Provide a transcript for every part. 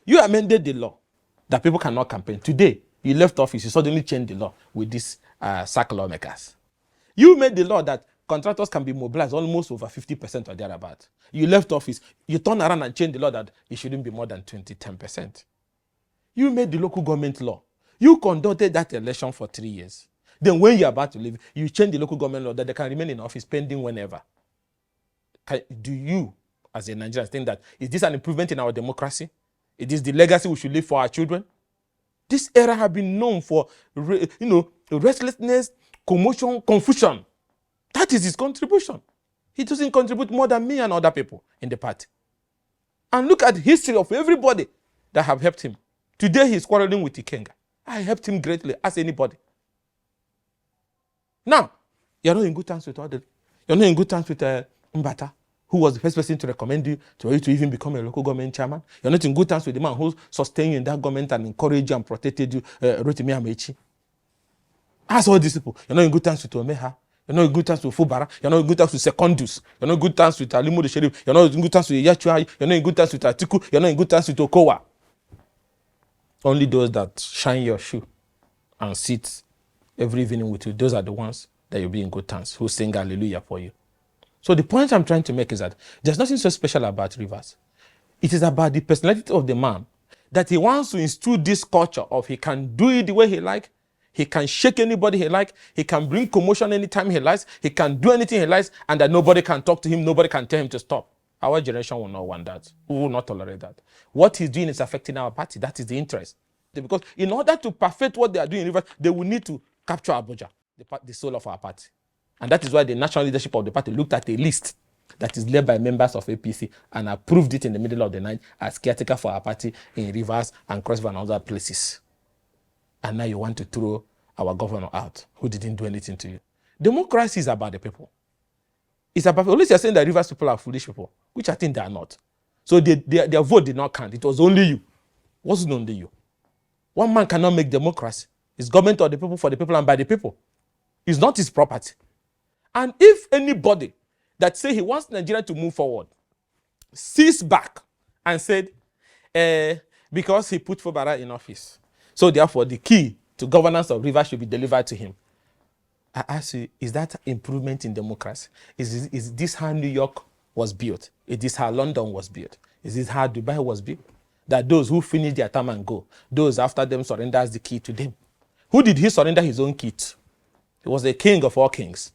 You amended the law that people cannot campaign. Today, you left office, you suddenly changed the law with these sack lawmakers. You made the law that contractors can be mobilized almost over 50% or thereabout. You left office, you turn around and change the law that it shouldn't be more than 10%. You made the local government law. You conducted that election for 3 years. Then when you're about to leave, you change the local government law that they can remain in office pending whenever. Do you, as a Nigerian, think that is this an improvement in our democracy? Is this the legacy we should leave for our children? This era has been known for, restlessness, commotion, confusion. That is his contribution. He doesn't contribute more than me and other people in the party. And look at the history of everybody that have helped him. Today he's quarreling with Ikenga. I helped him greatly as anybody. Now, you're not in good terms with Odele. You're not in good terms with Mbata, who was the first person to recommend you to even become a local government chairman. You're not in good terms with the man who sustained you in that government and encouraged you and protected you, Rotimi Amechi. As all these people, you're not in good terms with Omeha. You're not in good terms with Fubara. You're not in good terms with Secondus. You're not in good terms with Alimu the Sheriff. You're not in good terms with Yachua. You're not in good terms with Atiku. You're not in good terms with Okowa. Only those that shine your shoe and sit every evening with you, those are the ones that you'll be in good terms, who sing hallelujah for you. So the point I'm trying to make is that there's nothing so special about Rivers. It is about the personality of the man, that he wants to instill this culture of he can do it the way he likes, he can shake anybody he likes, he can bring commotion anytime he likes, he can do anything he likes, and that nobody can talk to him, nobody can tell him to stop. Our generation will not want that. We will not tolerate that. What he's doing is affecting our party. That is the interest. Because in order to perfect what they are doing in Rivers, they will need to capture Abuja, the soul of our party. And that is why the national leadership of the party looked at a list that is led by members of APC and approved it in the middle of the night as caretaker for our party in Rivers and Cross River and other places. And now you want to throw our governor out who didn't do anything to you. Democracy is about the people. It's about, unless you're saying that Rivers people are foolish people, which I think they are not. So their vote did not count. It was only you. It wasn't only you. One man cannot make democracy. It's government of the people, for the people, and by the people. It's not his property. And if anybody that say he wants Nigeria to move forward sees back and said, because he put Fubara in office, so therefore the key to governance of Rivers should be delivered to him. I ask you, is that improvement in democracy? Is this how New York was built? Is this how London was built? Is this how Dubai was built? That those who finish their term and go, those after them surrenders the key to them. Who did he surrender his own key to? He was the king of all kings.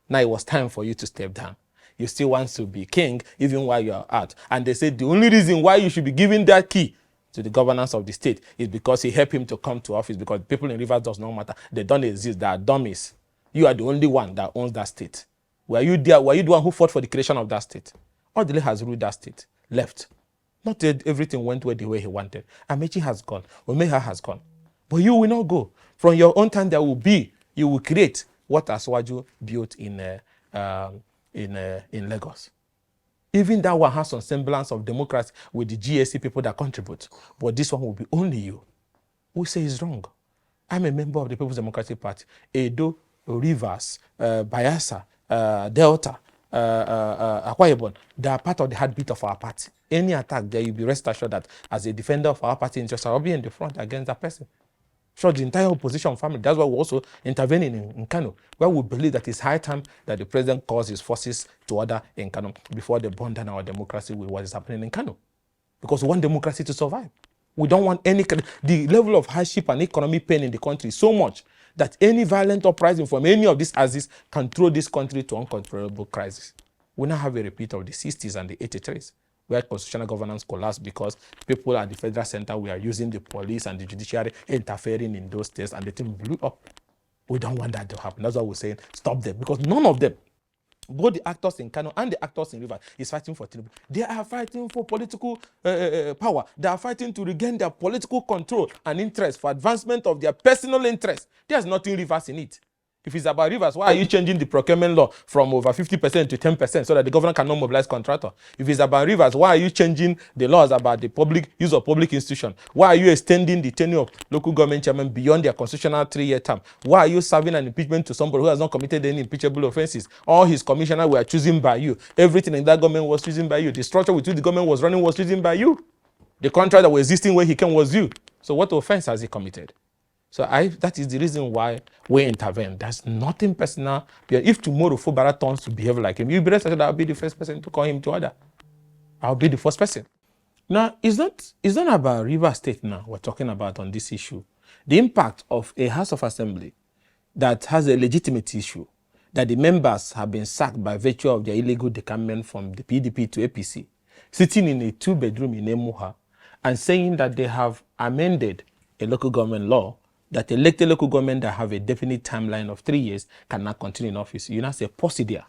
Now it was time for you to step down. You still want to be king even while you are out. And they said the only reason why you should be giving that key to the governance of the state is because he helped him to come to office, because people in Rivers does not matter. They don't exist. They are dummies. You are the only one that owns that state. Were you there? Were you the one who fought for the creation of that state? Odele has ruled that state. Left. Not everything went the way he wanted. Amechi has gone. Omeha has gone. But you will not go. From your own time there will be, you will create what Aswaju built in Lagos. Even that one has some semblance of democracy with the GSC people that contribute. But this one will be only you. We say it's wrong. I'm a member of the People's Democratic Party. Edo, Rivers, Bayelsa, Delta, Akwa Ibom, they are part of the heartbeat of our party. Any attack there, you'll be rest assured that as a defender of our party interest, I'll be in the front against that person. Sure, the entire opposition family. That's why we're also intervening in Kano, where we believe that it's high time that the president calls his forces to order in Kano before they burn down our democracy with what is happening in Kano. Because we want democracy to survive. We don't want the level of hardship and economic pain in the country is so much that any violent uprising from any of these axes can throw this country to uncontrollable crisis. We now have a repeat of the 60s and the 83s, where constitutional governance collapsed because people at the federal center were using the police and the judiciary interfering in those states, and the thing blew up. We don't want that to happen. That's why we're saying stop them, because none of them, both the actors in Kano and the actors in Rivers, is fighting for Tinubu. They are fighting for political power. They are fighting to regain their political control and interest for advancement of their personal interest. There's nothing Rivers in it. If it's about Rivers, why are you changing the procurement law from over 50% to 10% so that the government cannot mobilize contractor? If it's about Rivers, why are you changing the laws about the public use of public institution? Why are you extending the tenure of local government chairmen beyond their constitutional 3-year term? Why are you serving an impeachment to somebody who has not committed any impeachable offenses? All his commissioners were chosen by you. Everything in that government was chosen by you. The structure with which the government was running was chosen by you. The contract that was existing when he came was you. So what offense has he committed? So that is the reason why we intervene. There's nothing personal. If tomorrow Fubara turns to behave like him, you'll be rest assured I'll be the first person to call him to order. I'll be the first person. Now, it's not about Rivers State now we're talking about on this issue. The impact of a House of Assembly that has a legitimate issue, that the members have been sacked by virtue of their illegal decampment from the PDP to APC, sitting in a 2-bedroom in Emuha, and saying that they have amended a local government law that elected local government that have a definite timeline of 3 years cannot continue in office. You now say, pause it there.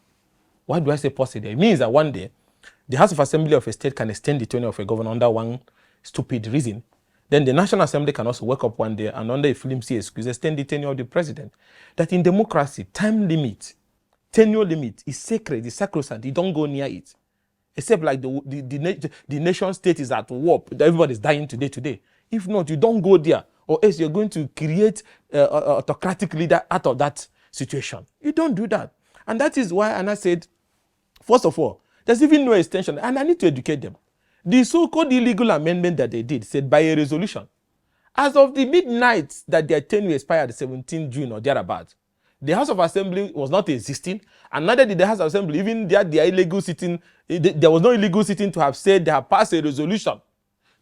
Why do I say pause it there? It means that one day, the House of Assembly of a state can extend the tenure of a governor under one stupid reason. Then the National Assembly can also wake up one day and under a flimsy excuse extend the tenure of the president. That in democracy, time limit, tenure limit is sacred, it's sacrosanct. You don't go near it. Except like the nation state is at war. Everybody is dying today. If not, you don't go there. Or else you're going to create an autocratic leader out of that situation. You don't do that. And that is why Anna said, first of all, there's even no extension. And I need to educate them. The so-called illegal amendment that they did said by a resolution. As of the midnight that their tenure expired 17 June or thereabouts, the House of Assembly was not existing, and neither did the House of Assembly, even their illegal sitting, there was no illegal sitting to have said they have passed a resolution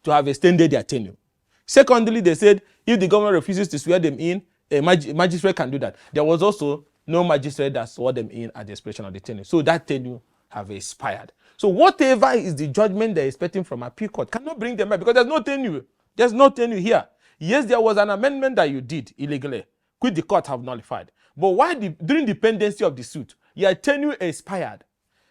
to have extended their tenure. Secondly, they said if the government refuses to swear them in, a magistrate can do that. There was also no magistrate that swore them in at the expiration of the tenure. So that tenure have expired. So whatever is the judgment they're expecting from appeal court cannot bring them back because there's no tenure. There's no tenure here. Yes, there was an amendment that you did illegally, which the court have nullified. But why during the pendency of the suit, your tenure expired?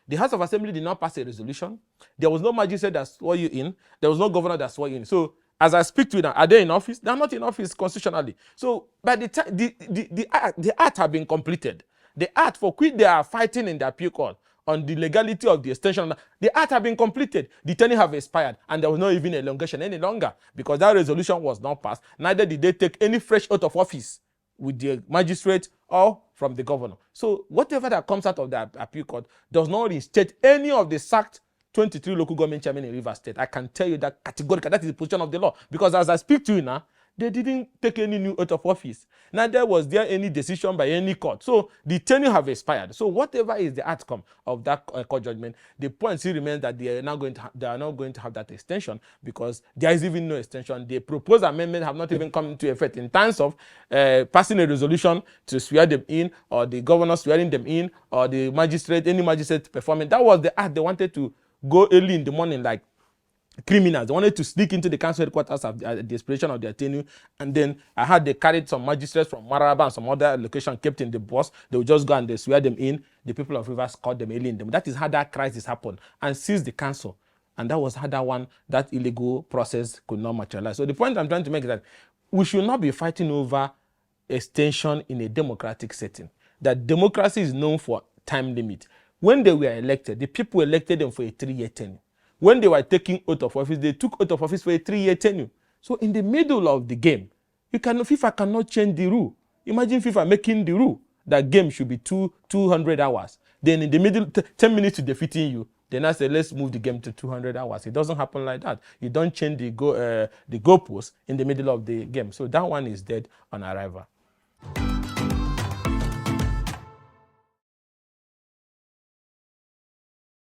The House of Assembly did not pass a resolution. There was no magistrate that swore you in. There was no governor that swore you in. So as I speak to you now, are they in office? They are not in office constitutionally. So by the time the act have been completed, the act for which they are fighting in the appeal court on the legality of the extension, the act have been completed. The tenure have expired, and there was not even elongation any longer because that resolution was not passed. Neither did they take any fresh oath of office with the magistrate or from the governor. So whatever that comes out of the appeal court does not reinstate any of the sacked 23 local government chairmen in Rivers State. I can tell you that categorically. That is the position of the law. Because as I speak to you now, they didn't take any new oath of office. Neither was there any decision by any court. So the tenure have expired. So whatever is the outcome of that court judgment, the point still remains that they are not going to have that extension because there is even no extension. The proposed amendment have not even come into effect in terms of passing a resolution to swear them in, or the governor swearing them in, or the magistrate, any magistrate performing. That was the act they wanted to go early in the morning like criminals. They wanted to sneak into the council headquarters at the expiration of their tenure, and then I heard they carried some magistrates from Maraba and some other location kept in the bus. They would just go and they swear them in. The people of Rivers caught them early in them. That is how that crisis happened and seized the council. And that was how that illegal process could not materialize. So the point I'm trying to make is that we should not be fighting over extension in a democratic setting. That democracy is known for time limit. When they were elected, the people elected them for a 3-year tenure. When they were taking oath of office, they took oath of office for a 3-year tenure. So in the middle of the game, FIFA cannot change the rule. Imagine FIFA making the rule that game should be 200 hours. Then in the middle, 10 minutes to defeating you, then I say, let's move the game to 200 hours. It doesn't happen like that. You don't change the goalpost in the middle of the game. So that one is dead on arrival.